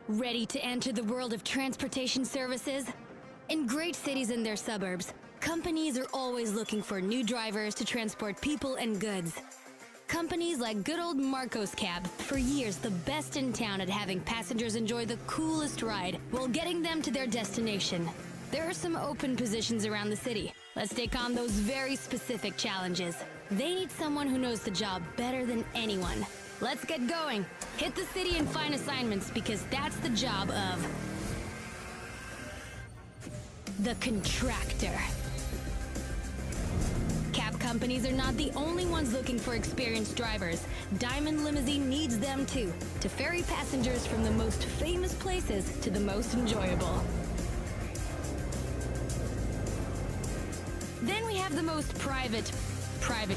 Ready to enter the world of transportation services? In great cities and their suburbs, companies are always looking for new drivers to transport people and goods. Companies like good old Marcos Cab, for years the best in town at having passengers enjoy the coolest ride while getting them to their destination. There are some open positions around the city. Let's take on those very specific challenges. They need someone who knows the job better than anyone. Let's get going. Hit the city and find assignments because that's the job of the contractor. Cab companies are not the only ones looking for experienced drivers. Diamond Limousine needs them too, to ferry passengers from the most famous places to the most enjoyable. Then we have the most private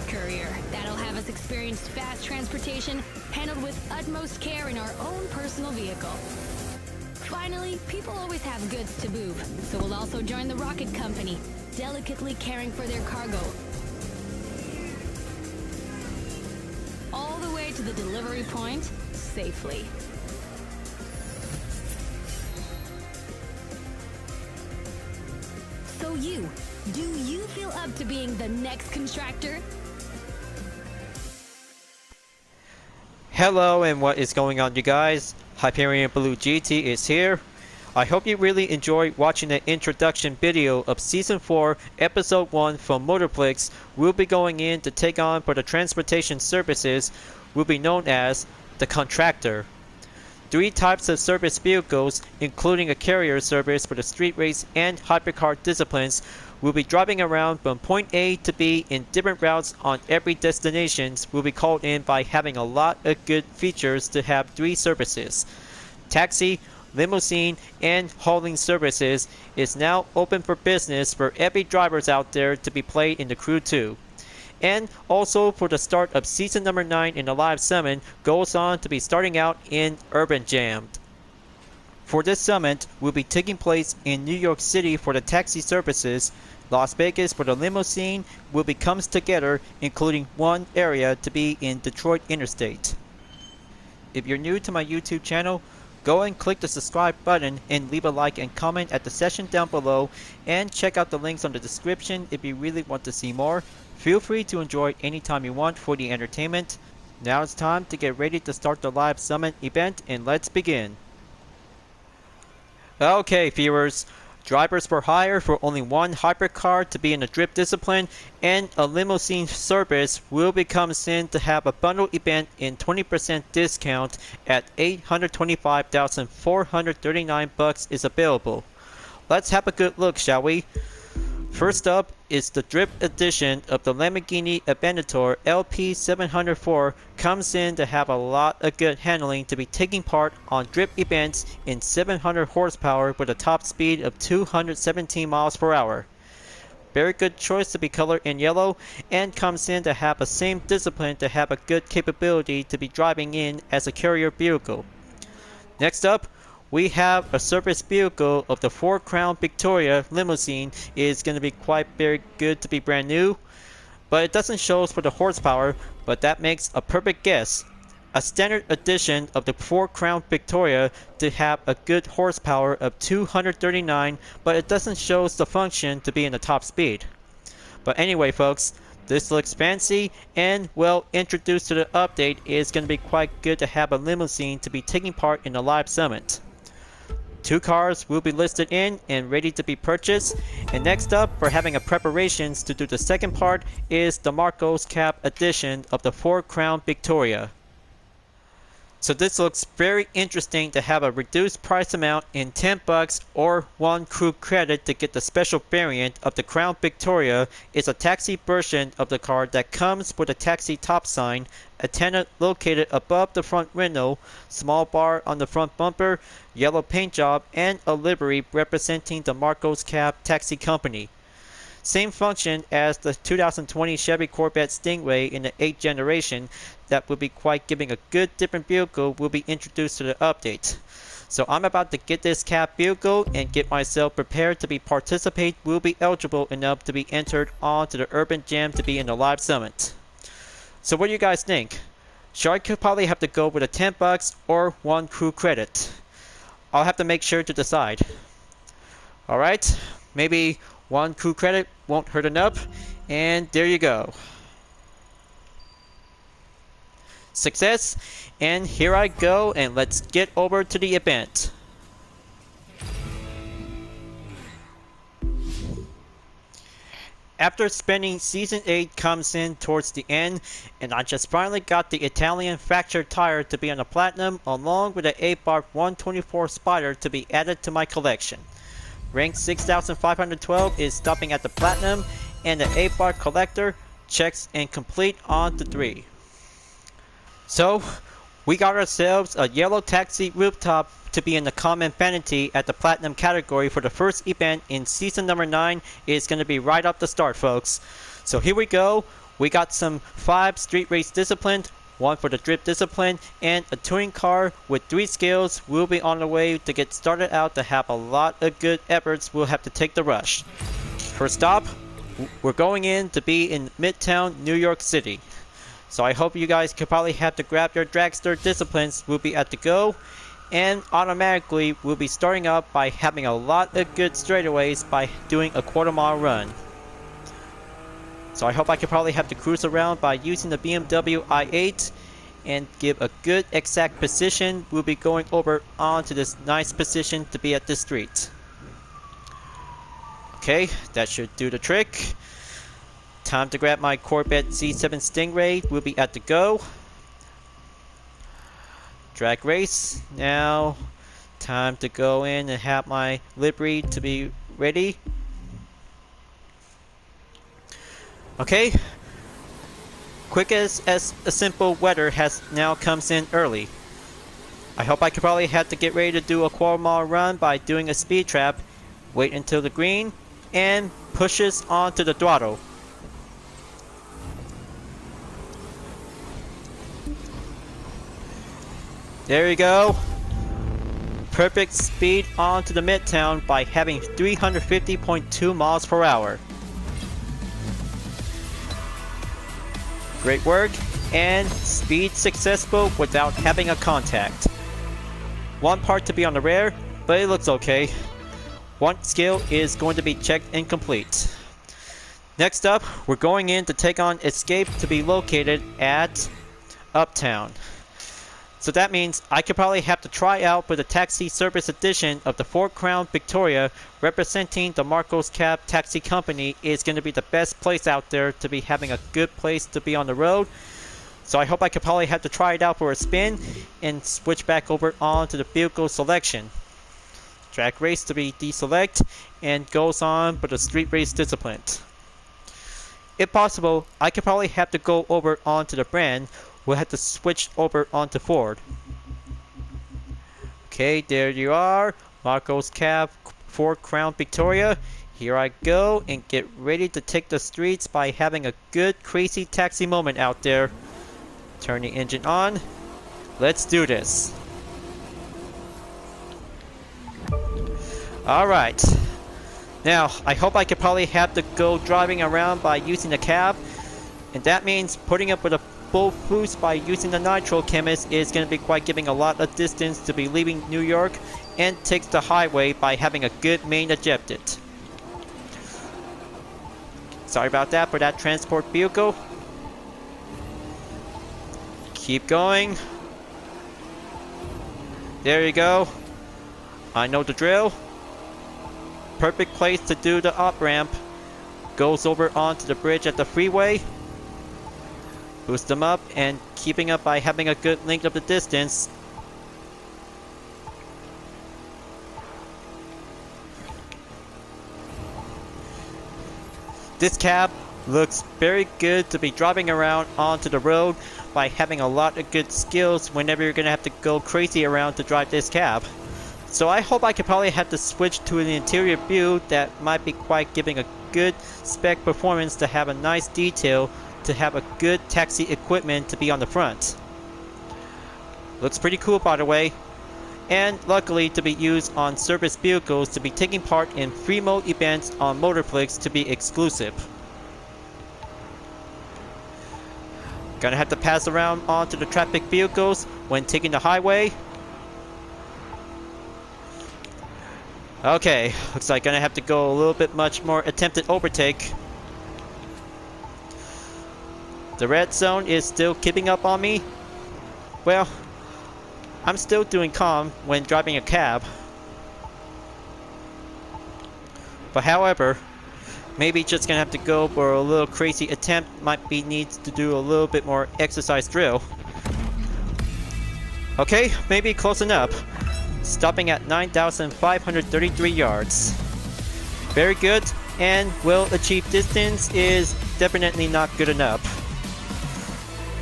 courier. That'll have us experience fast transportation handled with utmost care in our own personal vehicle. Finally, people always have goods to move, so we'll also join the rocket company, delicately caring for their cargo. All the way to the delivery point, safely. So do you feel up to being the next contractor? Hello and what is going on, you guys? Hyperion-Blue-GT is here. I hope you really enjoyed watching the introduction video of Season 4, Episode 1 from Motorflix. We'll be going in to take on for the transportation services will be known as the Contractor. 3 types of service vehicles, including a carrier service for the street race and hypercar disciplines, will be driving around from point A to B in different routes on every destination. Will be called in by having a lot of good features to have 3 services. Taxi, limousine, and hauling services is now open for business for every drivers out there to be played in the crew too. And also for the start of season number 9 in the live summit goes on to be starting out in Urban Jam. For this summit will be taking place in New York City for the taxi services. Las Vegas for the limousine will be comes together, including one area to be in Detroit Interstate. If you're new to my YouTube channel, go and click the subscribe button and leave a like and comment at the section down below, and check out the links on the description if you really want to see more. Feel free to enjoy anytime you want for the entertainment. Now it's time to get ready to start the live summit event, and let's begin. Okay viewers, drivers for hire for only one hypercar to be in the drift discipline and a limousine service will become in to have a bundle event in 20% discount at $825,439 is available. Let's have a good look, shall we? First up is the drift edition of the Lamborghini Aventador LP704 comes in to have a lot of good handling to be taking part on drift events in 700 horsepower with a top speed of 217 miles per hour. Very good choice to be colored in yellow and comes in to have the same discipline to have a good capability to be driving in as a carrier vehicle. Next up, we have a service vehicle of the Ford Crown Victoria limousine. Is going to be quite very good to be brand new, but it doesn't show us for the horsepower, but that makes a perfect guess. A standard edition of the Ford Crown Victoria to have a good horsepower of 239, but it doesn't show us the function to be in the top speed. But anyway folks, this looks fancy and well introduced to the update. Is going to be quite good to have a limousine to be taking part in the live summit. 2 cars will be listed in and ready to be purchased. And next up, for having a preparations to do the second part, is the Marcos Cab edition of the Ford Crown Victoria. So this looks very interesting to have a reduced price amount in $10 or 1 crew credit to get the special variant of the Crown Victoria. It's a taxi version of the car that comes with a taxi top sign, antenna located above the front window, small bar on the front bumper, yellow paint job, and a livery representing the Marcos Cab Taxi Company. Same function as the 2020 Chevy Corvette Stingray in the 8th generation. That will be quite giving a good different vehicle will be introduced to the update. So I'm about to get this cab vehicle and get myself prepared to be participate. Will be eligible enough to be entered onto the Urban Jam to be in the live summit. So what do you guys think? Sure, I could probably have to go with a $10 or 1 crew credit. I'll have to make sure to decide. Alright, maybe one crew credit won't hurt enough, and there you go. Success, and here I go, and let's get over to the event. After spending Season 8 comes in towards the end, and I just finally got the Italian fractured tire to be on the Platinum, along with the 8-bar 124 Spider to be added to my collection. Rank 6512 is stopping at the Platinum, and the 8-bar Collector checks and complete on the 3. So, we got ourselves a yellow taxi rooftop to be in the common vanity at the Platinum category for the first event in season number 9. Is going to be right up the start, folks. So here we go. We got some 5 street race discipline, 1 for the drift discipline, and a touring car with 3 skills. We'll be on the way to get started out to have a lot of good efforts. We'll have to take the rush. First stop, we're going in to be in Midtown, New York City. So I hope you guys could probably have to grab your dragster disciplines. We'll be at the go. And automatically we'll be starting up by having a lot of good straightaways by doing a quarter-mile run. So I hope I could probably have to cruise around by using the BMW i8 and give a good exact position. We'll be going over onto this nice position to be at this street. Okay, that should do the trick. Time to grab my Corvette C7 Stingray. We'll be at the go. Drag race. Now, time to go in and have my livery to be ready. Okay. Quick as a simple weather has now comes in early. I hope I could probably have to get ready to do a quarter-mile run by doing a speed trap. Wait until the green and pushes onto the throttle. There you go. Perfect speed onto the Midtown by having 350.2 miles per hour. Great work, and speed successful without having a contact. One part to be on the rear, but it looks okay. One skill is going to be checked and complete. Next up, we're going in to take on Escape to be located at Uptown. So that means I could probably have to try out for the Taxi Serivce edition of the Ford Crown Victoria, representing the Marcos Cab Taxi Company. Is going to be the best place out there to be having a good place to be on the road. So I hope I could probably have to try it out for a spin and switch back over onto the vehicle selection. Drag race to be deselect and goes on for the street race discipline. If possible, I could probably have to go over onto the brand. We'll have to switch over onto Ford. Okay, there you are. Marcos Cab Ford Crown Victoria. Here I go and get ready to take the streets by having a good crazy taxi moment out there. Turn the engine on. Let's do this. Alright. Now, I hope I could probably have to go driving around by using the cab. And that means putting up with a full boost by using the Nitro Chemist is going to be quite giving a lot of distance to be leaving New York, and takes the highway by having a good main ejected. Sorry about that for that transport vehicle. Keep going. There you go. I know the drill. Perfect place to do the up ramp. Goes over onto the bridge at the freeway. Boost them up and keeping up by having a good length of the distance. This cab looks very good to be driving around onto the road by having a lot of good skills whenever you're going to have to go crazy around to drive this cab. So I hope I could probably have to switch to an interior view that might be quite giving a good spec performance to have a nice detail, to have a good taxi equipment to be on the front. Looks pretty cool, by the way. And luckily to be used on service vehicles to be taking part in free mode events on Motorflix to be exclusive. Gonna have to pass around onto the traffic vehicles when taking the highway. Okay, looks like gonna have to go a little bit much more attempted overtake. The red zone is still keeping up on me. Well, I'm still doing calm when driving a cab. But however, maybe just gonna have to go for a little crazy attempt. Might be needs to do a little bit more exercise drill. Okay, maybe close enough. Stopping at 9,533 yards. Very good, and well achieved distance is definitely not good enough.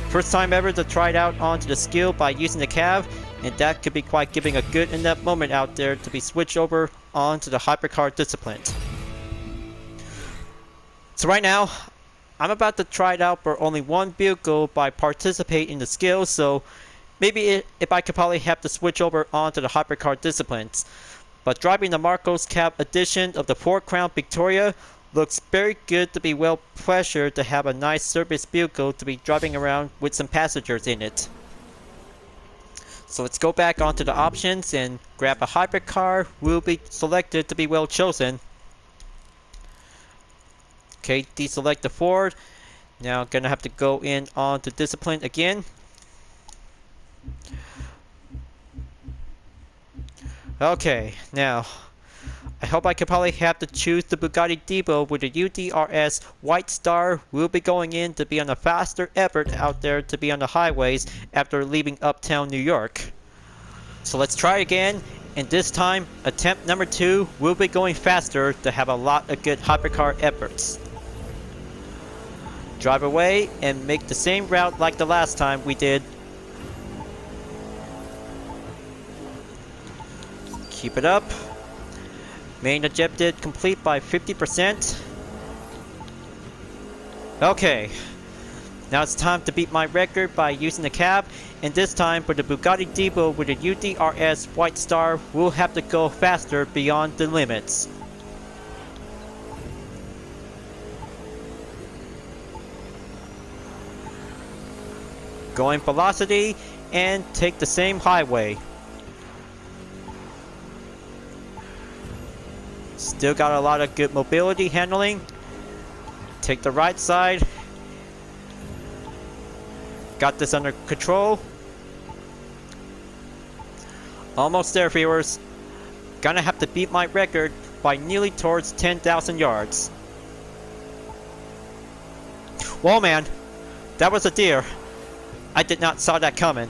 First time ever to try it out onto the skill by using the cab, and that could be quite giving a good enough moment out there to be switched over onto the hypercar discipline. So right now, I'm about to try it out for only one vehicle by participating in the skill, so maybe if I could probably have to switch over onto the hypercar disciplines. But driving the Marcos Cab edition of the Ford Crown Victoria looks very good to be well pressured to have a nice service vehicle to be driving around with some passengers in it. So let's go back onto the options and grab a hypercar. Will be selected to be well chosen. Okay, deselect the Ford. Now gonna have to go in onto discipline again. Okay, now I hope I could probably have to choose the Bugatti Depot with the UDRS White Star. We'll be going in to be on a faster effort out there to be on the highways after leaving Uptown, New York. So let's try again, and this time, attempt number 2, we'll be going faster to have a lot of good hypercar efforts. Drive away and make the same route like the last time we did. Keep it up. Main objective complete by 50%. Okay. Now it's time to beat my record by using the cab, and this time for the Bugatti Depot with the UDRS White Star, we'll have to go faster beyond the limits. Going velocity and take the same highway. Still got a lot of good mobility handling. Take the right side. Got this under control. Almost there, viewers. Gonna have to beat my record by nearly towards 10,000 yards. Whoa, man. That was a deer. I did not saw that coming.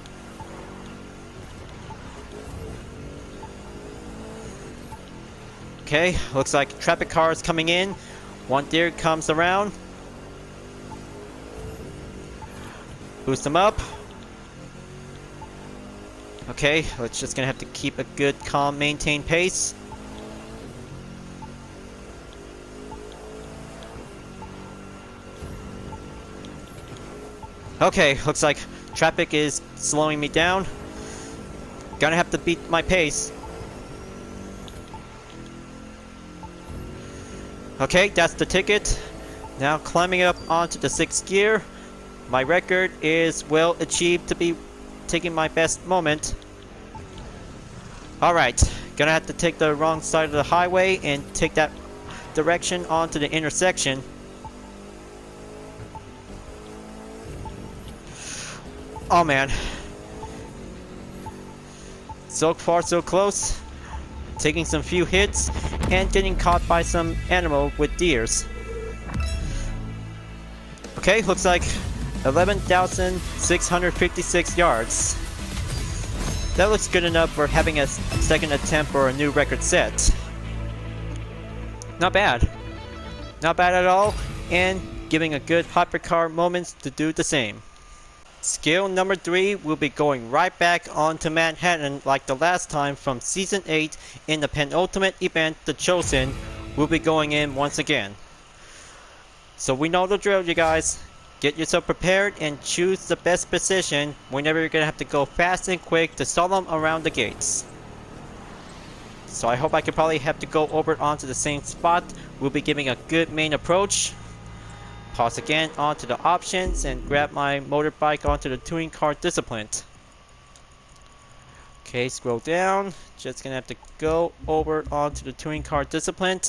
Okay, looks like traffic cars coming in. One deer comes around. Boost them up. Okay, let's just gonna have to keep a good, calm, maintained pace. Okay, looks like traffic is slowing me down. Gonna have to beat my pace. Okay, that's the ticket. Now climbing up onto the 6th gear. My record is well achieved to be taking my best moment. Alright, gonna have to take the wrong side of the highway and take that direction onto the intersection. Oh man. So far so close. Taking some few hits and getting caught by some animal with deers. Okay, looks like 11,656 yards. That looks good enough for having a second attempt for a new record set. Not bad. Not bad at all, and giving a good hypercar moments to do the same. Skill number 3 will be going right back onto Manhattan like the last time from Season 8 in the penultimate event, The Chosen. We'll be going in once again. So we know the drill, you guys. Get yourself prepared and choose the best position whenever you're going to have to go fast and quick to slalom around the gates. So I hope I can probably have to go over onto the same spot. We'll be giving a good main approach. Pause again onto the options and grab my motorbike onto the touring car discipline. Okay, scroll down. Just gonna have to go over onto the touring car discipline.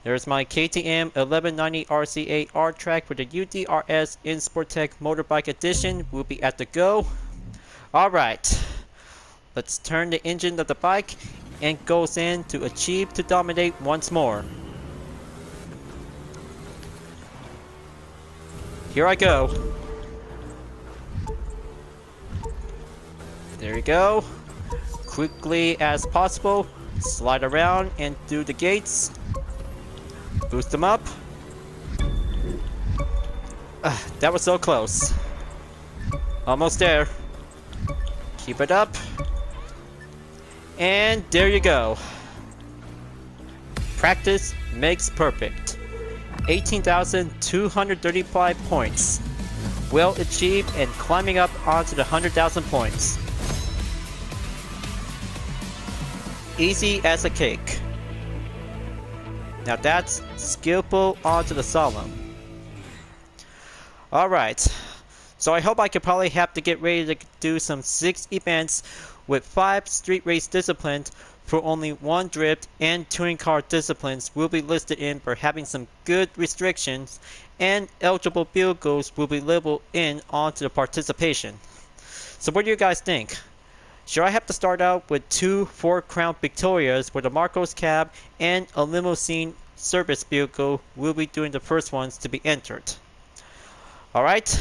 There's my KTM 1190 RCA R-Track for the UDRS in Sportec Motorbike Edition. Will be at the go. Alright, let's turn the engine of the bike and goes in to achieve to dominate once more. Here I go. There we go. Quickly as possible, slide around and through the gates. Boost them up. That was so close. Almost there. Keep it up. And there you go. Practice makes perfect. 18,235 points. Well achieved and climbing up onto the 100,000 points. Easy as a cake. Now that's skillful onto the solemn. Alright, so I hope I could probably have to get ready to do some 6 events with 5 street race disciplines for only 1 drift, and touring car disciplines will be listed in for having some good restrictions, and eligible vehicles will be labeled in onto the participation. So what do you guys think? Should I have to start out with 2 Ford Crown Victorias with a Marcos cab and a Limousine service vehicle? Will be doing the first ones to be entered. Alright,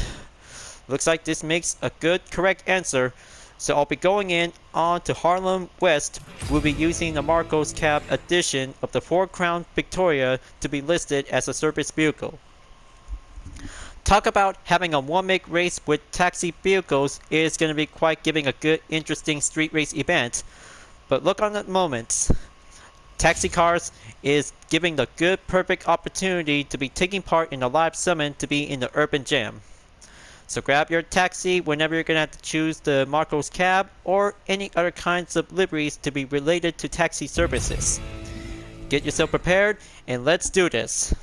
looks like this makes a good correct answer. So I'll be going in on to Harlem West. We'll be using the Marcos cab edition of the Ford Crown Victoria to be listed as a service vehicle. Talk about having a one-make race with taxi vehicles is going to be quite giving a good, interesting street race event. But look on the moments. Taxi cars is giving the good, perfect opportunity to be taking part in the live summit to be in the urban jam. So grab your taxi whenever you're going to have to choose the Marcos cab or any other kinds of liveries to be related to taxi services. Get yourself prepared and let's do this.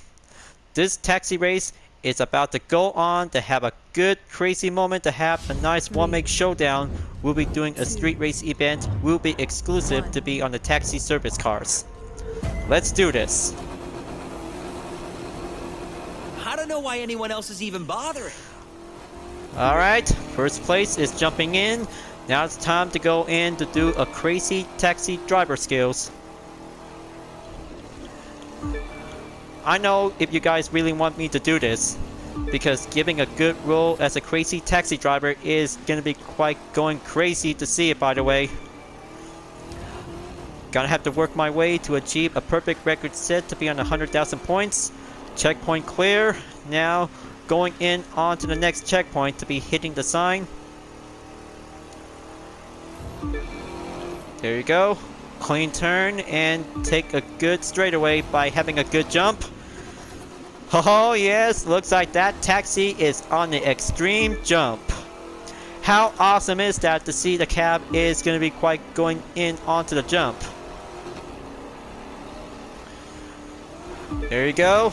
This taxi race is about to go on to have a good crazy moment, to have a nice one-make showdown. We'll be doing a street race event, will be exclusive to be on the taxi service cars. Let's do this. I don't know why anyone else is even bothering. Alright, first place is jumping in. Now it's time to go in to do a crazy taxi driver skills. I know if you guys really want me to do this, because giving a good role as a crazy taxi driver is gonna be quite going crazy to see it, by the way. Gonna have to work my way to achieve a perfect record set to be on 100,000 points. Checkpoint clear. Now going in on to the next checkpoint to be hitting the sign. There you go. Clean turn and take a good straightaway by having a good jump. Oh yes, looks like that taxi is on the extreme jump. How awesome is that to see the cab is going to be quite going in onto the jump. There you go.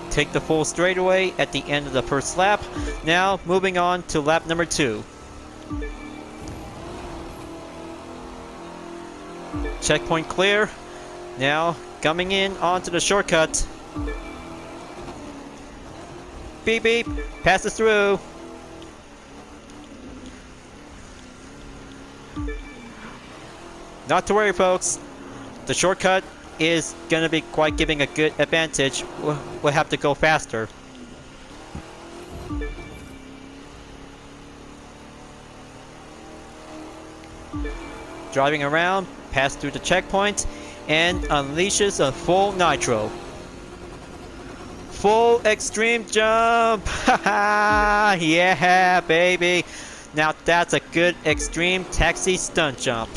Take the full straightaway at the end of the first lap. Now moving on to lap number 2. Checkpoint clear. Now coming in onto the shortcut. Beep beep, passes through. Not to worry folks, the shortcut is gonna be quite giving a good advantage. We'll have to go faster. Driving around, pass through the checkpoint, and unleashes a full nitro. Full extreme jump! Haha! Yeah, baby! Now that's a good extreme taxi stunt jump.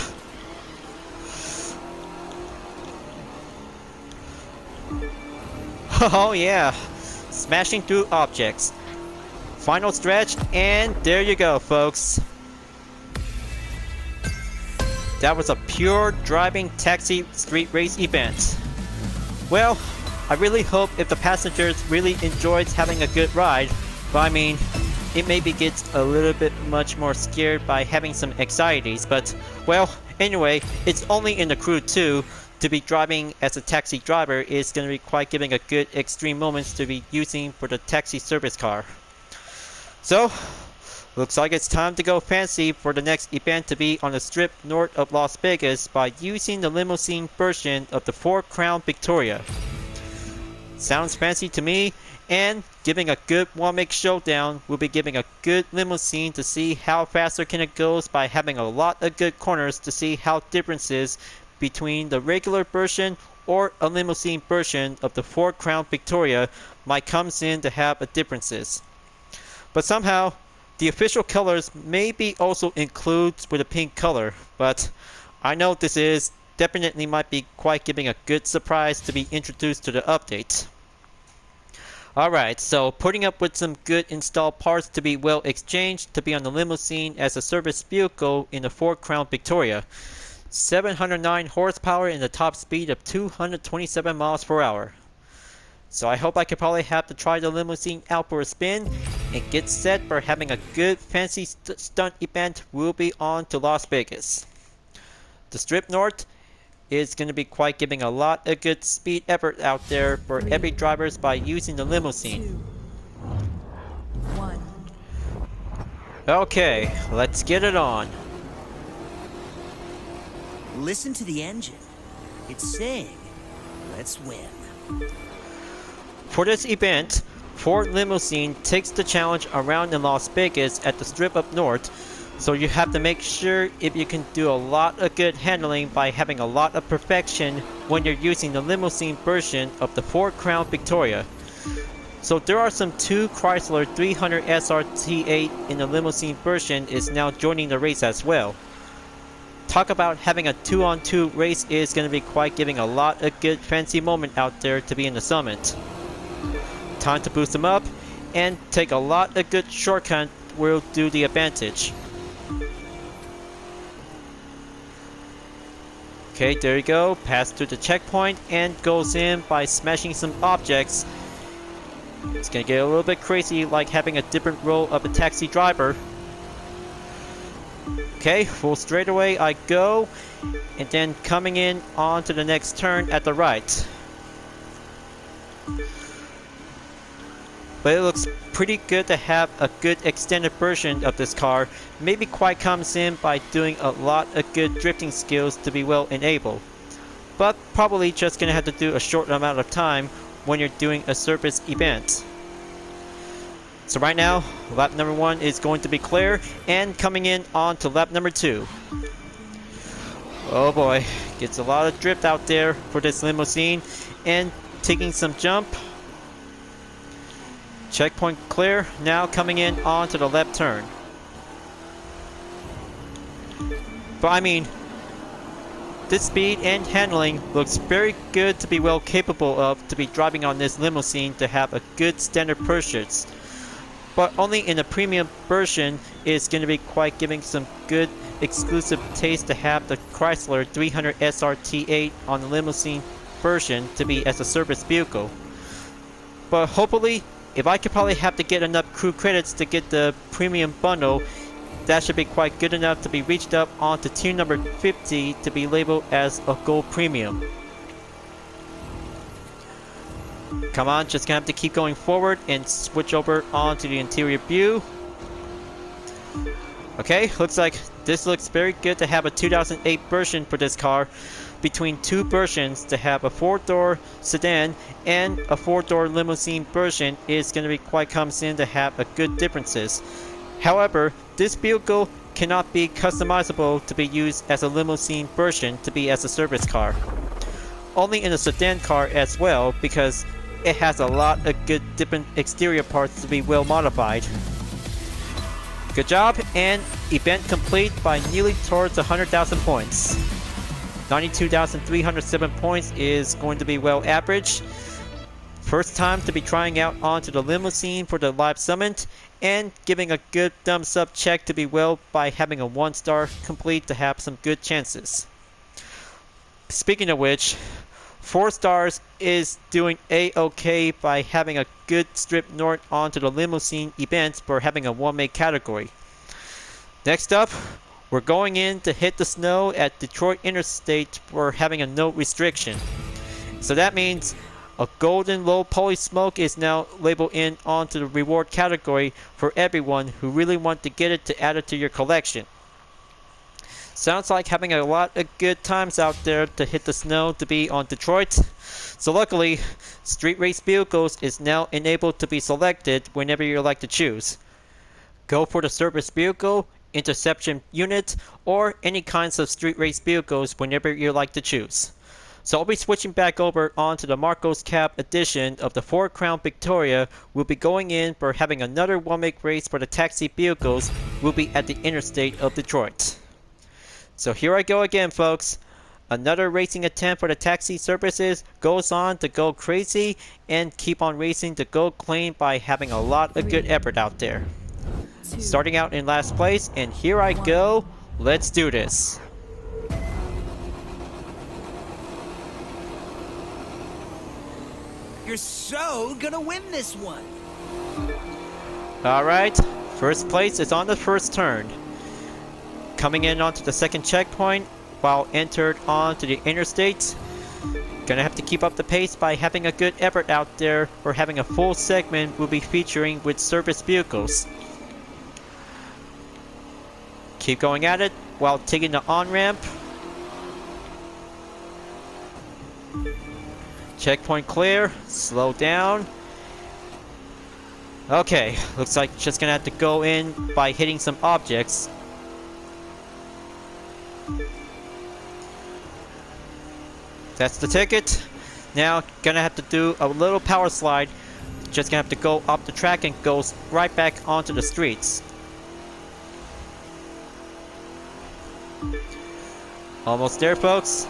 Oh yeah! Smashing through objects. Final stretch, and there you go, folks. That was a pure driving taxi street race event. Well, I really hope if the passengers really enjoyed having a good ride, but I mean, it maybe gets a little bit much more scared by having some anxieties, but well, anyway, it's only in the crew too. To be driving as a taxi driver is going to be quite giving a good extreme moments to be using for the taxi service car. So, looks like it's time to go fancy for the next event to be on the strip north of Las Vegas by using the limousine version of the Ford Crown Victoria. Sounds fancy to me, and giving a good one-make showdown, we'll be giving a good limousine to see how faster can it goes by having a lot of good corners to see how differences between the regular version or a limousine version of the Ford Crown Victoria might comes in to have a differences. But somehow, the official colors may be also includes with a pink color, but I know this is definitely might be quite giving a good surprise to be introduced to the update. Alright, so putting up with some good installed parts to be well exchanged to be on the limousine as a service vehicle in the Ford Crown Victoria. 709 horsepower and a top speed of 227 miles per hour. So I hope I could probably have to try the limousine out for a spin and get set for having a good fancy stunt event. We'll be on to Las Vegas. The Strip North is going to be quite giving a lot of good speed effort out there for every drivers by using the limousine. 2, 1. Okay, let's get it on. Listen to the engine. It's saying, let's win. For this event, Ford Limousine takes the challenge around in Las Vegas at the Strip up north, so you have to make sure if you can do a lot of good handling by having a lot of perfection when you're using the limousine version of the Ford Crown Victoria. So there are some 2 Chrysler 300 SRT8 in the limousine version is now joining the race as well. Talk about having a 2-on-2 race is going to be quite giving a lot of good fancy moment out there to be in the summit. Time to boost them up and take a lot of good shortcut will do the advantage. Okay, there you go. Pass through the checkpoint and goes in by smashing some objects. It's gonna get a little bit crazy like having a different role of a taxi driver. Okay, full straightaway I go, and then coming in onto the next turn at the right. But it looks pretty good to have a good extended version of this car. Maybe quite comes in by doing a lot of good drifting skills to be well enabled. But probably just gonna have to do a short amount of time when you're doing a service event. So right now, lap number 1 is going to be clear, and coming in on to lap number 2. Oh boy, gets a lot of drift out there for this limousine, and taking some jump. Checkpoint clear, now coming in on to the left turn. But I mean, this speed and handling looks very good to be well capable of to be driving on this limousine to have a good standard purchase. But only in the premium version is going to be quite giving some good exclusive taste to have the Chrysler 300 SRT8 on the limousine version to be as a service vehicle. But hopefully, if I could probably have to get enough crew credits to get the premium bundle, that should be quite good enough to be reached up onto tier number 50 to be labeled as a gold premium. Come on, just gonna have to keep going forward and switch over onto the interior view. Okay, looks like this looks very good to have a 2008 version for this car. Between 2 versions to have a 4-door sedan and a 4-door limousine version is going to be quite comes in to have a good differences. However, this vehicle cannot be customizable to be used as a limousine version to be as a service car. Only in a sedan car as well, because it has a lot of good different exterior parts to be well modified. Good job, and event complete by nearly towards 100,000 points. 92,307 points is going to be well average. First time to be trying out onto the limousine for the live summit, and giving a good thumbs up check to be well by having a 1-star complete to have some good chances. Speaking of which, 4 stars is doing a-okay by having a good strip north onto the Limousine events for having a 1-make category. Next up, we're going in to hit the snow at Detroit Interstate for having a no restriction. So that means a golden low poly smoke is now labeled in onto the reward category for everyone who really want to get it to add it to your collection. Sounds like having a lot of good times out there to hit the snow to be on Detroit. So luckily, Street Race Vehicles is now enabled to be selected whenever you like to choose. Go for the Service Vehicle, Interception Unit, or any kinds of Street Race Vehicles whenever you like to choose. So I'll be switching back over onto the Marcos Cab edition of the Ford Crown Victoria. We'll be going in for having another 1-make race for the taxi vehicles. Will be at the Interstate of Detroit. So here I go again, folks. Another racing attempt for the taxi services goes on to go crazy and keep on racing to go clean by having a lot of good effort out there. Starting out in last place, and here I go. Let's do this. You're so gonna win this one. Alright, first place is on the first turn. Coming in onto the second checkpoint while entered onto the interstate. Gonna have to keep up the pace by having a good effort out there, or having a full segment we'll be featuring with service vehicles. Keep going at it while taking the on-ramp. Checkpoint clear. Slow down. Okay, looks like just gonna have to go in by hitting some objects. That's the ticket. Now gonna have to do a little power slide. Just gonna have to go up the track and goes right back onto the streets. Almost there, folks.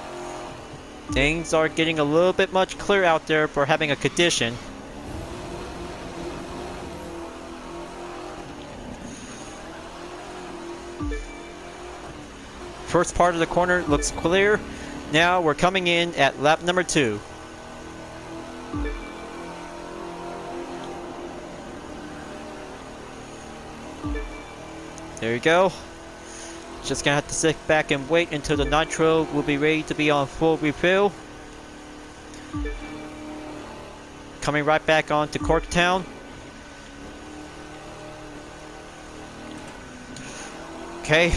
Things are getting a little bit much clearer out there for having a condition. First part of the corner looks clear. Now we're coming in at lap number 2. There you go. Just gonna have to sit back and wait until the nitro will be ready to be on full refill. Coming right back on to Corktown. Okay.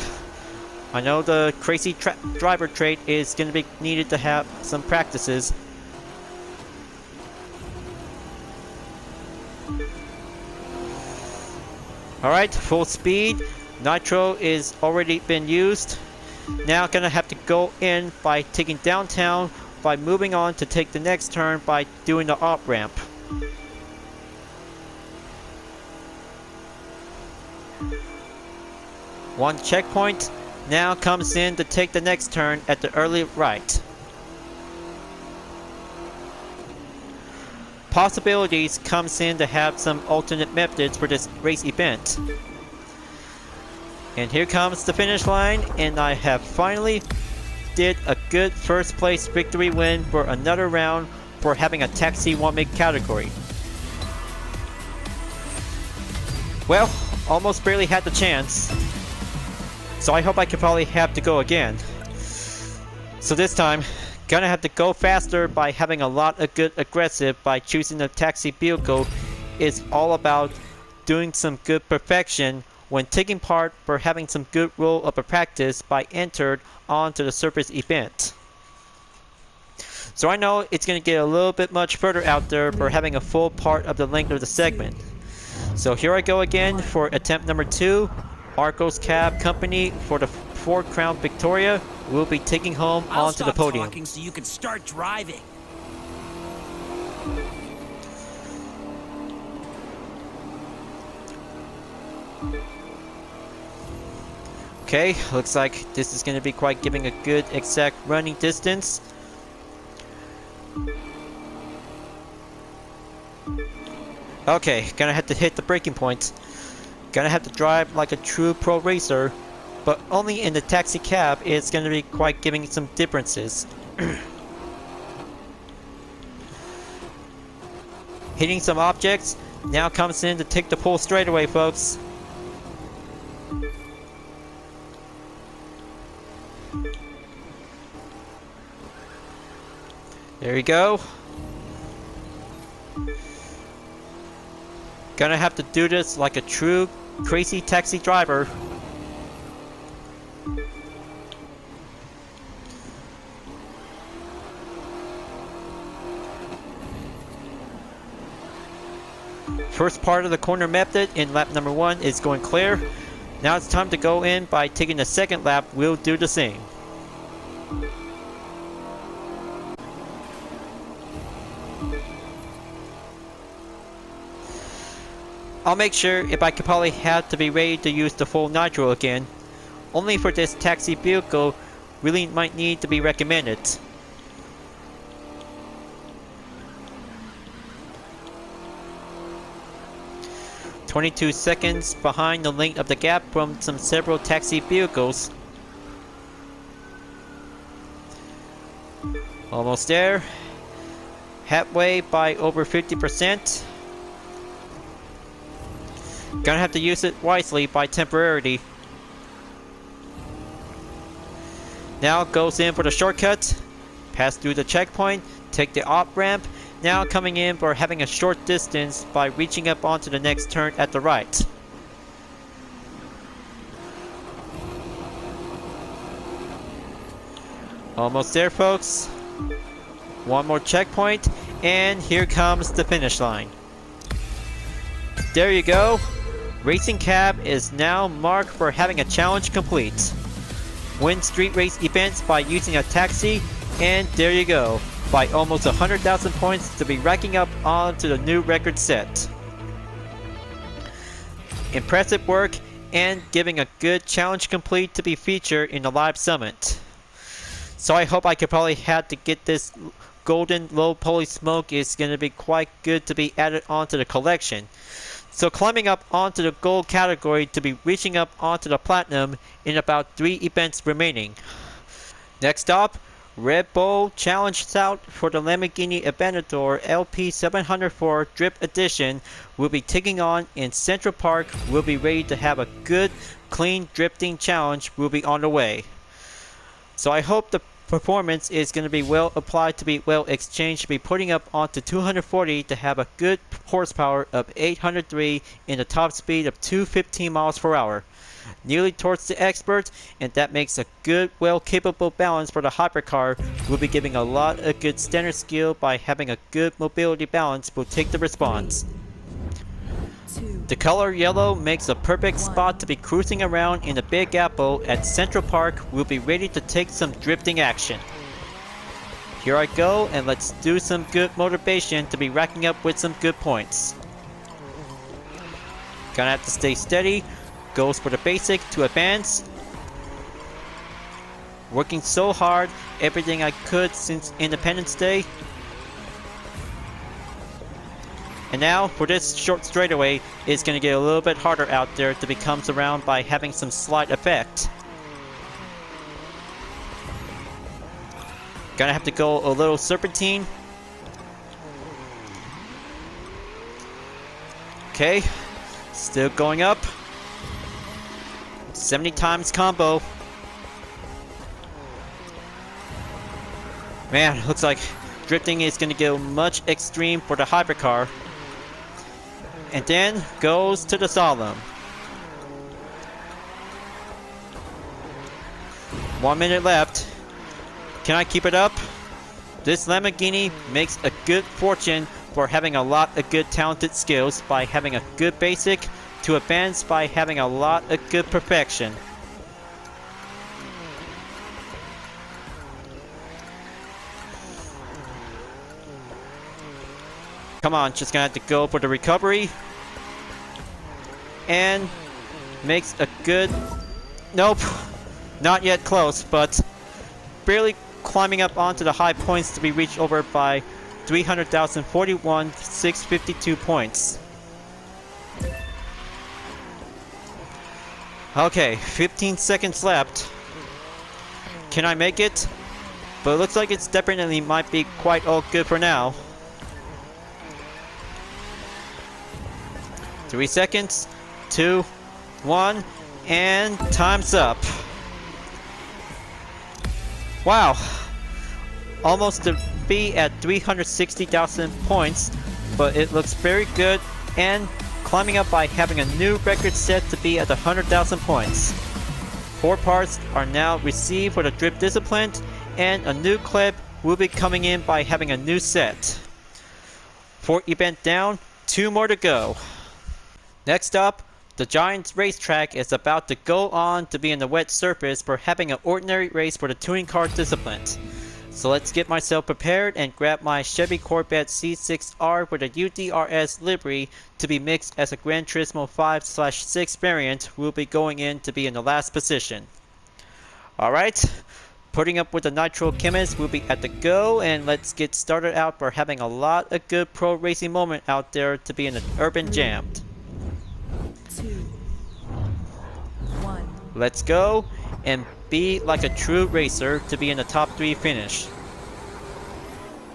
I know the crazy driver trait is going to be needed to have some practices. Alright, full speed. Nitro is already been used. Now gonna have to go in by taking downtown, by moving on to take the next turn by doing the off ramp. One checkpoint. Now comes in to take the next turn at the early right. Possibilities comes in to have some alternate methods for this race event. And here comes the finish line, and I have finally did a good first place victory win for another round for having a taxi 1-make category. Well, almost barely had the chance. So I hope I could probably have to go again. So this time, gonna have to go faster by having a lot of good aggressive by choosing the taxi vehicle. Is all about doing some good perfection when taking part for having some good role of a practice by entered onto the surface event. So I know it's gonna get a little bit much further out there for having a full part of the length of the segment. So here I go again for attempt number 2. Marcos Cab Company for the Ford Crown Victoria will be taking home onto the podium. Talking so you can start driving. Okay, looks like this is going to be quite giving a good exact running distance. Okay, gonna have to hit the braking point. Gonna have to drive like a true pro racer, but only in the taxi cab it's gonna be quite giving some differences. hitting some objects. Now comes in to take the pole straightaway, folks. There you go. Gonna have to do this like a true crazy taxi driver. First part of the corner method in lap number 1 is going clear. Now it's time to go in by taking the second lap. We'll do the same. I'll make sure if I could probably have to be ready to use the full nitro again. Only for this taxi vehicle really might need to be recommended. "22 seconds behind the length of the gap from several taxi vehicles. Almost there. Halfway by over 50%. Gonna have to use it wisely by temporarily. Now goes in for the shortcut. Pass through the checkpoint. Take the off ramp. Now coming in for having a short distance by reaching up onto the next turn at the right. Almost there, folks. One more checkpoint, and here comes the finish line. There you go. Racing Cab is now marked for having a challenge complete. Win street race events by using a taxi, and there you go. By almost 100,000 points to be racking up onto the new record set. Impressive work and giving a good challenge complete to be featured in the live summit. So I hope I could probably have to get this golden low poly smoke is going to be quite good to be added onto the collection. So climbing up onto the gold category to be reaching up onto the platinum in about 3 events remaining. Next up, Red Bull Challenge out for the Lamborghini Aventador LP704 Drift Edition will be taking on in Central Park. We'll be ready to have a good, clean drifting challenge will be on the way. So I hope the performance is going to be well applied to be well exchanged to be putting up onto 240 to have a good horsepower of 803 and a top speed of 215 miles per hour. Nearly towards the expert, and that makes a good, well capable balance for the Hypercar. Will be giving a lot of good standard skill by having a good mobility balance will take the response. The color yellow makes a perfect spot to be cruising around in the Big Apple at Central Park. We'll be ready to take some drifting action. Here I go, and let's do some good motivation to be racking up with some good points. Gonna have to stay steady. Goes for the basic to advance. Working so hard, everything I could since Independence Day. And now for this short straightaway, it's going to get a little bit harder out there to be comes around by having some slight effect. Gonna have to go a little serpentine. Okay, still going up. 70 times combo. Man, looks like drifting is going to go much extreme for the Hypercar. And then goes to the slalom. 1 minute left. Can I keep it up? This Lamborghini makes a good fortune for having a lot of good talented skills by having a good basic to advance by having a lot of good perfection. Come on, just gonna have to go for the recovery. And makes a good... Nope, not yet close, but barely climbing up onto the high points to be reached over by 300,041, 652 points. Okay, 15 seconds left. Can I make it? But it looks like it's definitely might be quite all good for now. 3 seconds, 2, 1, and time's up. Wow, almost to be at 360,000 points, but it looks very good and climbing up by having a new record set to be at 100,000 points. 4 parts are now received for the Drip Discipline, and a new clip will be coming in by having a new set. 4 event down, 2 more to go. Next up, the Giants racetrack is about to go on to be in the wet surface for having an ordinary race for the touring car discipline. So let's get myself prepared and grab my Chevy Corvette C6R with a UDRS livery to be mixed as a Gran Turismo 5/6 variant will be going in to be in the last position. Alright, putting up with the Nitro Chemist will be at the go, and let's get started out for having a lot of good pro racing moment out there to be in the Urban Jam. 2, 1. Let's go and be like a true racer to be in the top 3 finish.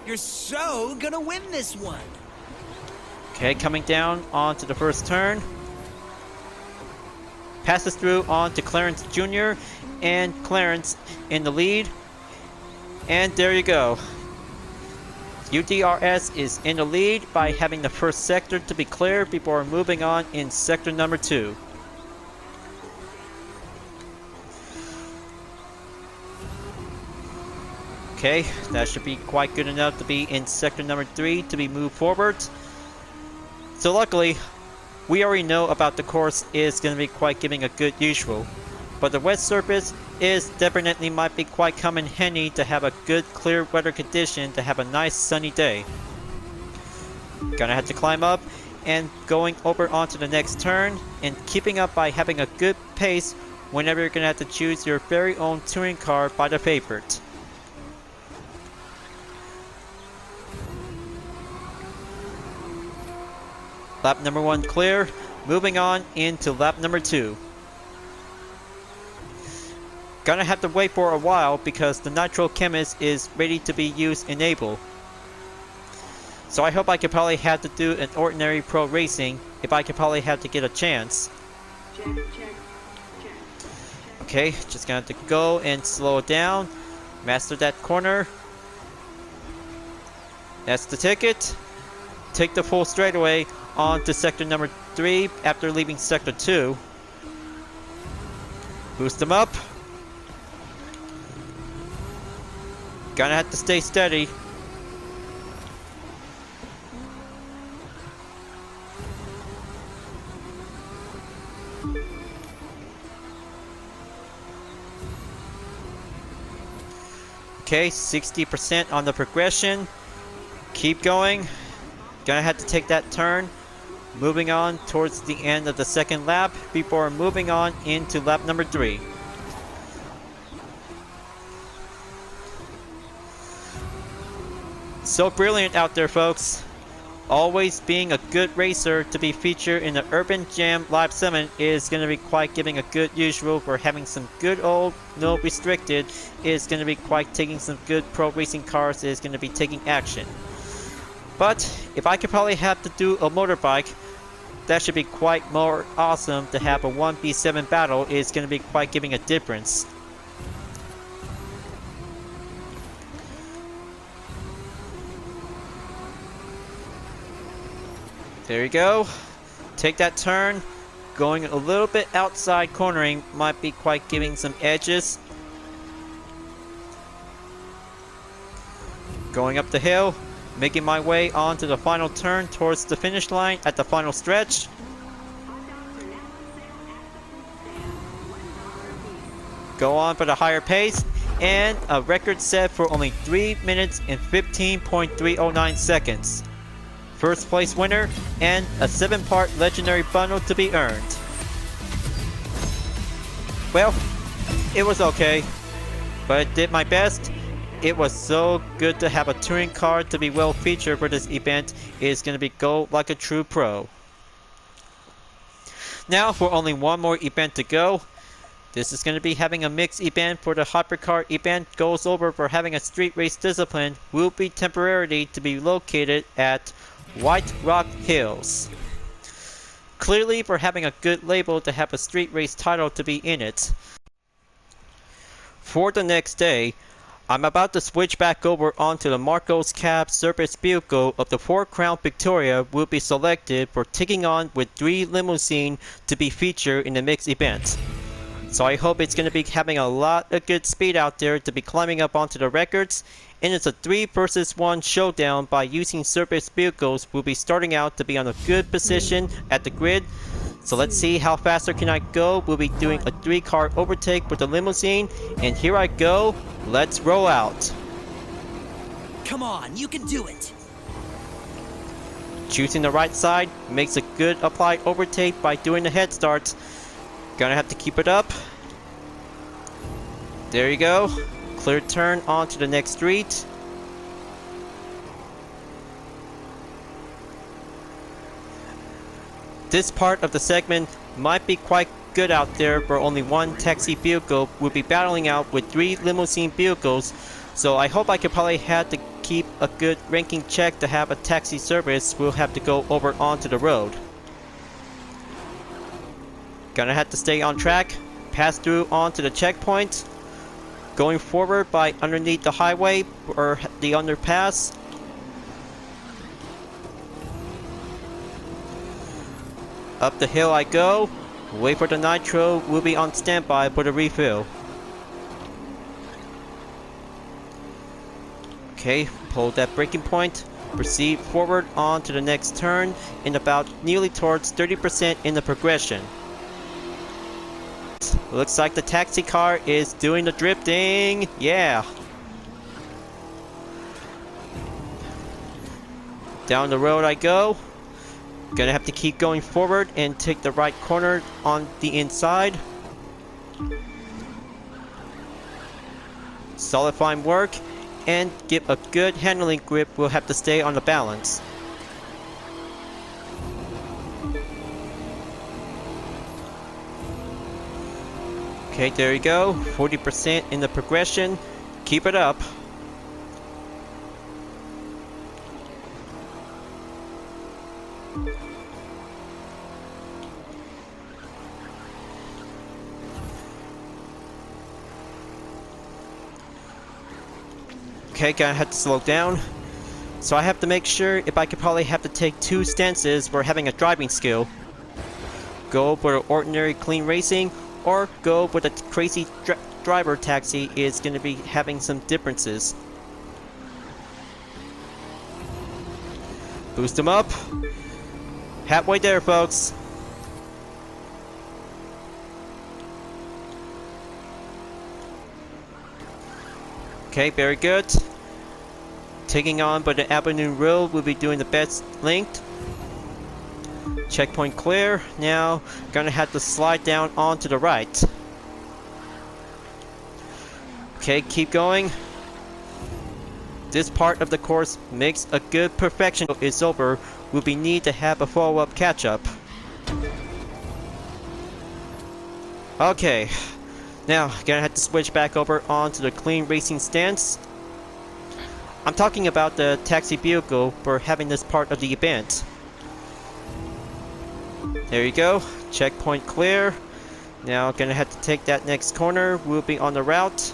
You're so gonna win this one. Okay, coming down onto the first turn. Passes through on to Clarence Jr. and Clarence in the lead. And there you go. UDRS is in the lead by having the first sector to be cleared before moving on in sector number 2. Okay, that should be quite good enough to be in sector number 3 to be moved forward. So luckily, we already know about the course is going to be quite giving a good usual. But the wet surface is definitely might be quite come in handy to have a good clear weather condition to have a nice sunny day. Gonna have to climb up and going over onto the next turn and keeping up by having a good pace whenever you're gonna have to choose your very own touring car by the favorite. Lap number 1 clear, moving on into lap number 2. Gonna have to wait for a while because the Nitro Chemist is ready to be used enabled. So I hope I could probably have to do an ordinary pro racing if I could probably have to get a chance. Okay, just gonna have to go and slow it down. Master that corner. That's the ticket. Take the full straightaway on to sector number 3 after leaving sector 2. Boost them up. Gonna have to stay steady. Okay, 60% on the progression. Keep going. Gonna have to take that turn. Moving on towards the end of the second lap before moving on into lap number 3. So brilliant out there, folks. Always being a good racer to be featured in the Urban Jam Live Summit is going to be quite giving a good usual for having some good old no restricted is going to be quite taking some good pro racing cars is going to be taking action. But if I could probably have to do a motorbike, that should be quite more awesome to have a 1v7 battle is going to be quite giving a difference. There you go. Take that turn. Going a little bit outside cornering might be quite giving some edges. Going up the hill. Making my way onto the final turn towards the finish line at the final stretch. Go on for the higher pace. And a record set for only 3 minutes and 15.309 seconds. First place winner, and a 7-part legendary bundle to be earned. Well, it was okay, but I did my best. It was so good to have a touring car to be well featured for this event. It is going to be go like a true pro. Now for only one more event to go. This is going to be having a mixed event for the Hypercar event goes over for having a street race discipline will be temporarily to be located at White Rock Hills. Clearly for having a good label to have a street race title to be in it. For the next day, I'm about to switch back over onto the Marcos Cab Service Vehicle of the Ford Crown Victoria will be selected for taking on with 3 Limousine to be featured in the mixed event. So I hope it's going to be having a lot of good speed out there to be climbing up onto the records. And it's a 3 versus 1 showdown by using service vehicles. We'll be starting out to be on a good position at the grid. So let's see how faster can I go. We'll be doing a 3-car overtake with the Limousine. And here I go. Let's roll out. Come on, you can do it. Choosing the right side makes a good applied overtake by doing the head start. Gonna have to keep it up. There you go. Clear turn onto the next street. This part of the segment might be quite good out there where only 1 taxi vehicle will be battling out with 3 limousine vehicles. So I hope I could probably have to keep a good ranking check to have a taxi service. We'll have to go over onto the road. Gonna have to stay on track, pass through onto the checkpoint, going forward by underneath the highway or the underpass. Up the hill I go, wait for the nitro, we'll be on standby for the refill. Okay, hold that braking point, proceed forward on to the next turn in about nearly towards 30% in the progression. Looks like the taxi car is doing the drifting. Yeah. Down the road I go. Gonna have to keep going forward and take the right corner on the inside. Solid fine work and give a good handling grip. We'll have to stay on the balance. Okay, there you go. 40% in the progression. Keep it up. Okay, gonna have to slow down. So I have to make sure if I could probably have to take 2 stances for having a driving skill. Go for the ordinary clean racing or go with a crazy driver taxi is going to be having some differences. Boost them up. Halfway there, folks. Okay, very good. Taking on by the Avenue Road, we'll be doing the best length. Checkpoint clear. Now, gonna have to slide down onto the right. Okay, keep going. This part of the course makes a good perfection. It's over. We'll be need to have a follow-up catch-up. Okay. Now, gonna have to switch back over onto the clean racing stance. I'm talking about the taxi vehicle for having this part of the event. There you go. Checkpoint clear. Now gonna have to take that next corner. We'll be on the route.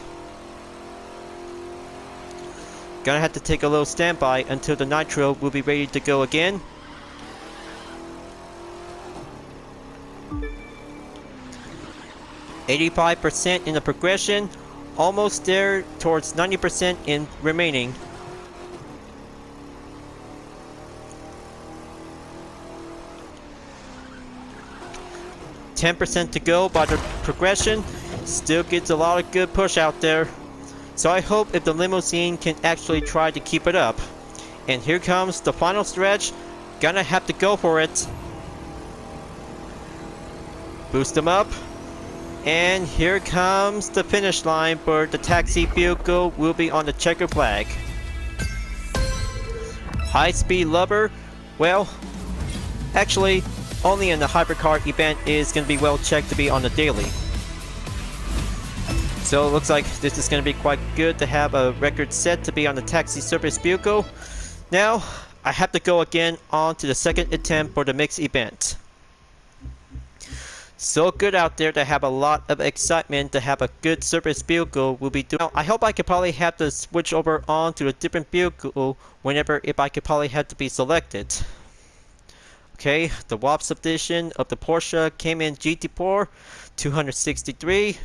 Gonna have to take a little standby until the nitro will be ready to go again. %85% in the progression. Almost there towards 90% in remaining. %10 to go by the progression. Still gets a lot of good push out there. So I hope if the Limousine can actually try to keep it up. And here comes the final stretch. Gonna have to go for it. Boost them up. And here comes the finish line for the taxi vehicle. Will be on the checker flag. High speed lover. Well, actually, only in the Hypercar event is going to be well checked to be on the daily. So it looks like this is going to be quite good to have a record set to be on the Taxi Serivce Vehicle. Now, I have to go again on to the second attempt for the mixed event. so good out there to have a lot of excitement to have a good service vehicle will be doing. Now, I hope I could probably have to switch over on to a different vehicle whenever if I could probably have to be selected. Okay, the WAPS edition of the Porsche came in GT4 263.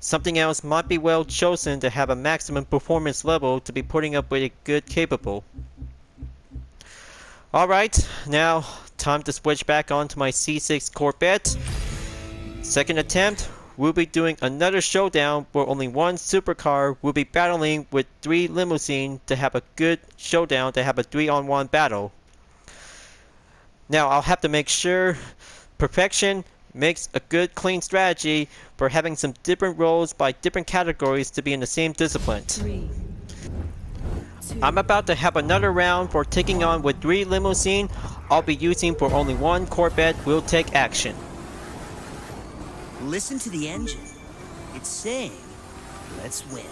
Something else might be well chosen to have a maximum performance level to be putting up with a good capable. Alright, now time to switch back onto my C6 Corvette. Second attempt, we'll be doing another showdown where only one supercar will be battling with 3 Limousine to have a good showdown, to have a 3-on-1 battle. Now I'll have to make sure perfection makes a good clean strategy for having some different roles by different categories to be in the same discipline. 3, 2, I'm about to have another round for taking on with 3 Limousine. I'll be using for only one Corvette will take action. Listen to the engine. It's saying, let's win.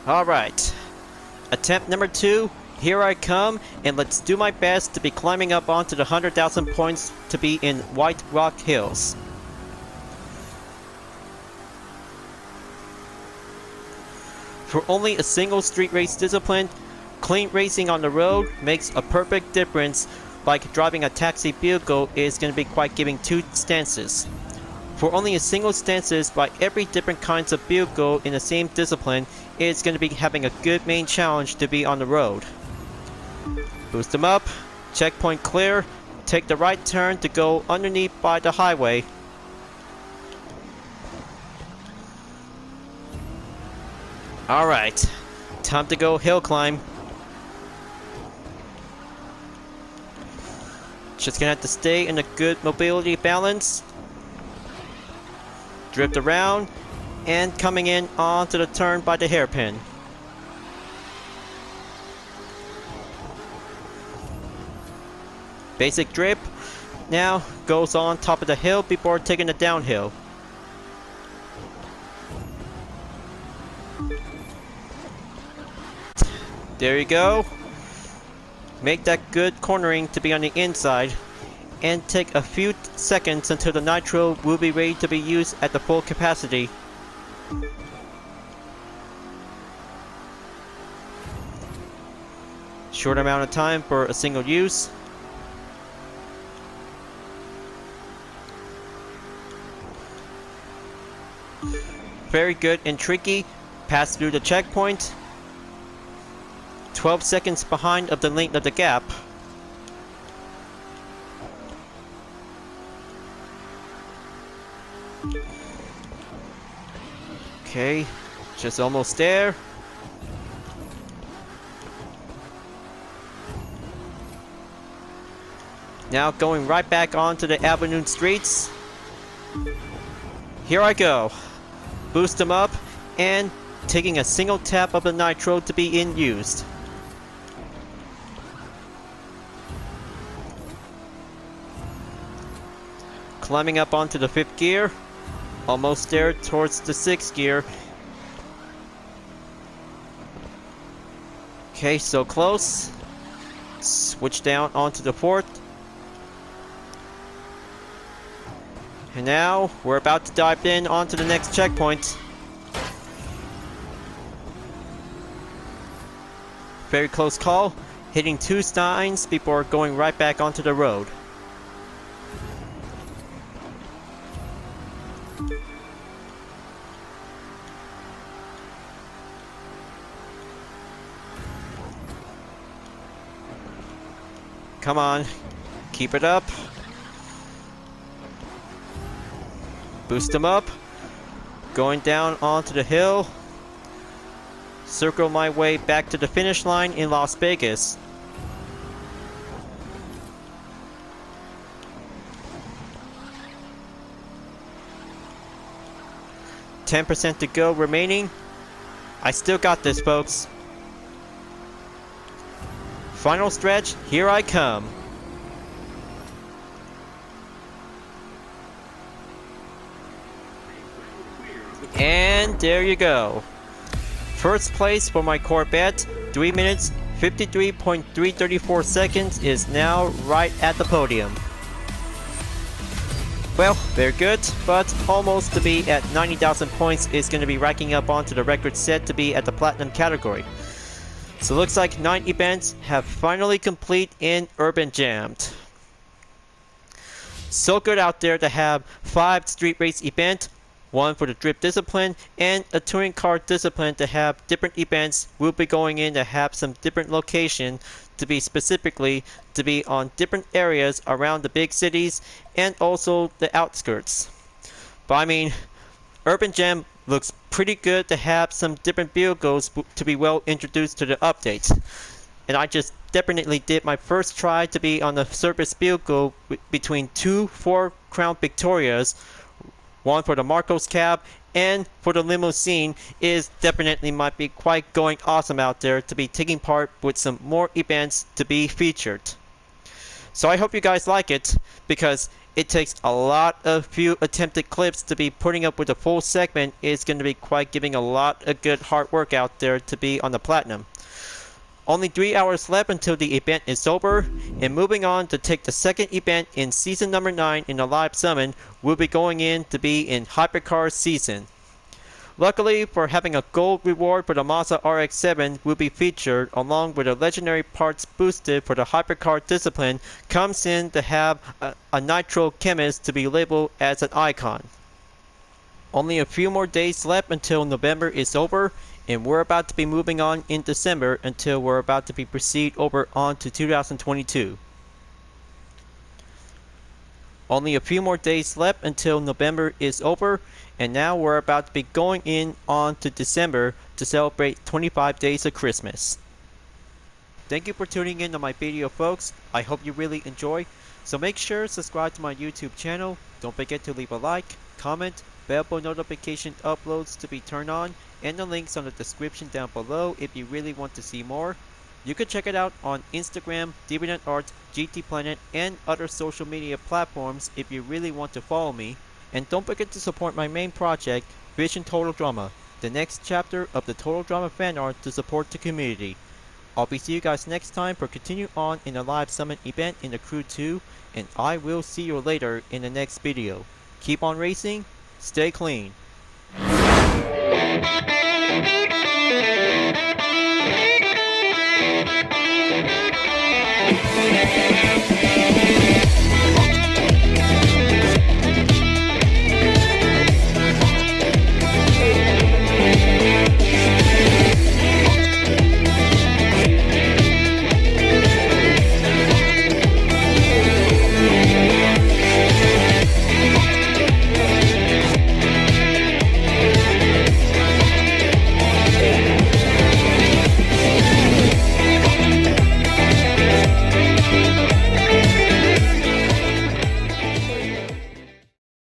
Alright, attempt number 2, here I come, and let's do my best to be climbing up onto the 100,000 points to be in White Rock Hills. For only a single street race discipline, clean racing on the road makes a perfect difference. Like driving a taxi vehicle is going to be quite giving 2 stances. For only a single stances by every different kinds of vehicle in the same discipline, it's going to be having a good main challenge to be on the road. Boost them up, checkpoint clear, take the right turn to go underneath by the highway. Alright, time to go hill climb. Just gonna have to stay in a good mobility balance. Drift around, and coming in onto the turn by the hairpin. Basic drip, now goes on top of the hill before taking the downhill. There you go. Make that good cornering to be on the inside, and take a few seconds until the nitro will be ready to be used at the full capacity. Short amount of time for a single use. Very good and tricky. Pass through the checkpoint. 12 seconds behind of the length of the gap. Okay, just almost there. Now going right back onto the avenue streets. Here I go. Boost them up and taking a single tap of the nitro to be in used. Climbing up onto the 5th gear. Almost there towards the 6th gear. Okay, so close. Switch down onto the 4th. And now we're about to dive in onto the next checkpoint. Very close call, hitting 2 signs before going right back onto the road. Come on, keep it up. Boost them up. Going down onto the hill. Circle my way back to the finish line in Las Vegas. %10 to go remaining. I still got this, folks. Final stretch, here I come. And there you go. First place for my Corvette, 3 minutes 53.334 seconds is now right at the podium. Well, very good, but almost to be at 90,000 points is going to be racking up onto the record set to be at the Platinum category. So looks like 9 events have finally complete in Urban Jammed. So good out there to have 5 street race event, 1 for the drift discipline, and a touring car discipline to have different events. We'll be going in to have some different location to be specifically to be on different areas around the big cities and also the outskirts. But I mean, Urban Jam looks pretty good to have some different vehicles to be well introduced to the updates. And I just definitely did my first try to be on the service vehicle between 2 4 Crown Victorias, 1 for the Marcos cab and for the Limousine, is definitely might be quite going awesome out there to be taking part with some more events to be featured. So I hope you guys like it, because it takes a lot of few attempted clips to be putting up with a full segment. Is going to be quite giving a lot of good hard work out there to be on the Platinum. Only 3 hours left until the event is over, and moving on to take the second event in season number 9 in the live summon, we'll be going in to be in Hypercar season. Luckily for having a gold reward for the Mazda RX-7 will be featured along with a legendary parts boosted for the Hypercar discipline comes in to have a nitro chemist to be labeled as an icon. Only a few more days left until November is over, and we're about to be moving on in December until we're about to be proceed over on to 2022. Only a few more days left until November is over, and now we're about to be going in on to December to celebrate 25 days of Christmas. Thank you for tuning in to my video, folks. I hope you really enjoy. So make sure to subscribe to my YouTube channel. Don't forget to leave a like, comment, bell for notification uploads to be turned on, and the links on the description down below if you really want to see more. You can check it out on Instagram, DeviantArt, GT Planet, and other social media platforms if you really want to follow me. And don't forget to support my main project, Vision Total Drama, the next chapter of the Total Drama fan art to support the community. I'll be see you guys next time for continue on in the live summon event in the Crew 2, and I will see you later in the next video. Keep on racing, stay clean.